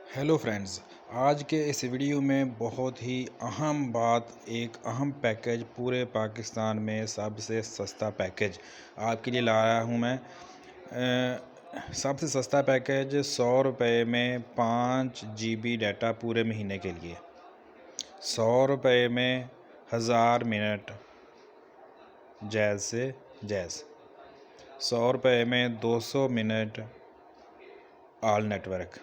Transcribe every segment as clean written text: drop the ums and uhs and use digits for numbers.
Hello friends, आज के इस वीडियो में बहुत ही अहम बात, एक अहम पैकेज, पूरे पाकिस्तान में सबसे सस्ता पैकेज आपके लिए ला रहा हूं मैं। सबसे सस्ता पैकेज 100 रुपये में 5 GB डाटा पूरे महीने के लिए, 100 रुपये में 1000 मिनट जैज़ से जैज़, 100 रुपये में 200 मिनट ऑल नेटवर्क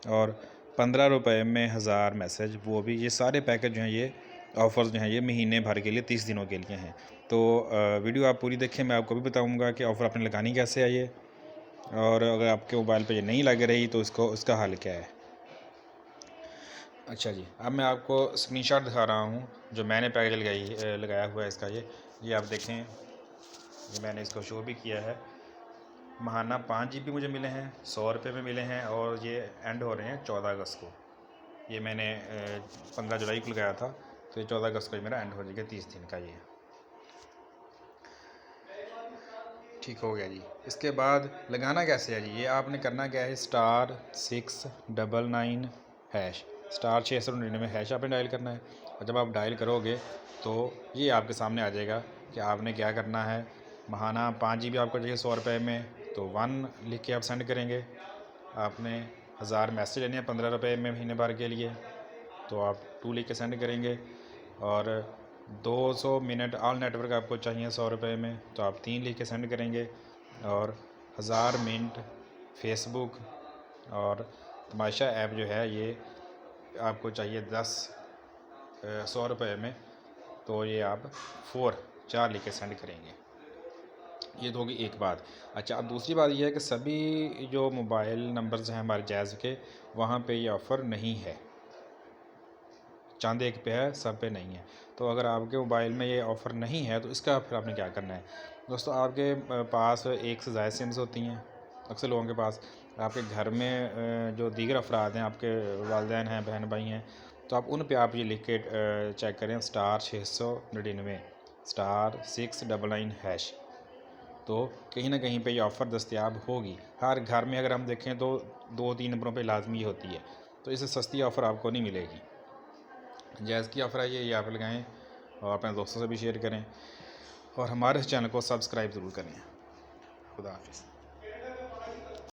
और 15 रुपये में 1000 मैसेज, वो भी। ये सारे पैकेज जो हैं, ये ऑफ़र्स जो हैं, ये महीने भर के लिए 30 दिनों के लिए हैं। तो वीडियो आप पूरी देखें, मैं आपको भी बताऊंगा कि ऑफ़र आपने लगानी कैसे है ये, और अगर आपके मोबाइल पे ये नहीं लग रही तो इसका हल क्या है। अच्छा जी, अब मैं आपको स्क्रीनशॉट दिखा रहा हूँ जो मैंने पैकेज लगाया हुआ है इसका। ये आप देखें, ये मैंने इसको शो भी किया है। महाना 5 GB मुझे मिले हैं, 100 रुपये में मिले हैं, और ये एंड हो रहे हैं 14 अगस्त को। ये मैंने 15 जुलाई को लगाया था, तो ये 14 अगस्त को मेरा एंड हो जाएगा, 30 दिन का। ये ठीक हो गया जी। इसके बाद लगाना कैसे है जी, ये आपने करना क्या है, *699# *699# आपने डायल करना है। और जब आप डायल करोगे तो ये आपके सामने आ जाएगा कि आपने क्या करना है। महाना 5 GB आपको चाहिए 100 रुपये में, तो 1 लिख के आप सेंड करेंगे। आपने 1000 मैसेज लेने हैं 15 रुपये में महीने भर के लिए, तो आप 2 लिख के सेंड करेंगे। और 200 मिनट ऑल नेटवर्क आपको चाहिए 100 रुपये में, तो आप 3 लिख के सेंड करेंगे। और 1000 मिनट फेसबुक और तमाशा ऐप जो है, ये आपको चाहिए 100 रुपये में, तो ये आप 4 लिख के सेंड करेंगे। ये तो होगी एक बात। अच्छा, अब दूसरी बात यह है कि सभी जो मोबाइल नंबर्स हैं हमारे जैज़ के, वहाँ पे ये ऑफ़र नहीं है। चंद एक पे है, सब पे नहीं है। तो अगर आपके मोबाइल में ये ऑफ़र नहीं है तो इसका फिर आपने क्या करना है दोस्तों। आपके पास एक से ज़्यादा सिम्स होती हैं अक्सर लोगों के पास। आपके घर में जो दीगर अफराद हैं, आपके वालिदैन हैं, बहन भाई हैं, तो आप उन पे आप ये लिख के चेक करें, *699 *699#। तो कहीं ना कहीं पे ये ऑफ़र दस्तयाब होगी। हर घर में अगर हम देखें तो 2-3 नंबरों पे लाजमी होती है, तो इससे सस्ती ऑफ़र आपको नहीं मिलेगी। जैज़ की ऑफ़र है ये आप लगाएं और अपने दोस्तों से भी शेयर करें, और हमारे इस चैनल को सब्सक्राइब ज़रूर करें। खुदा हाफिज़।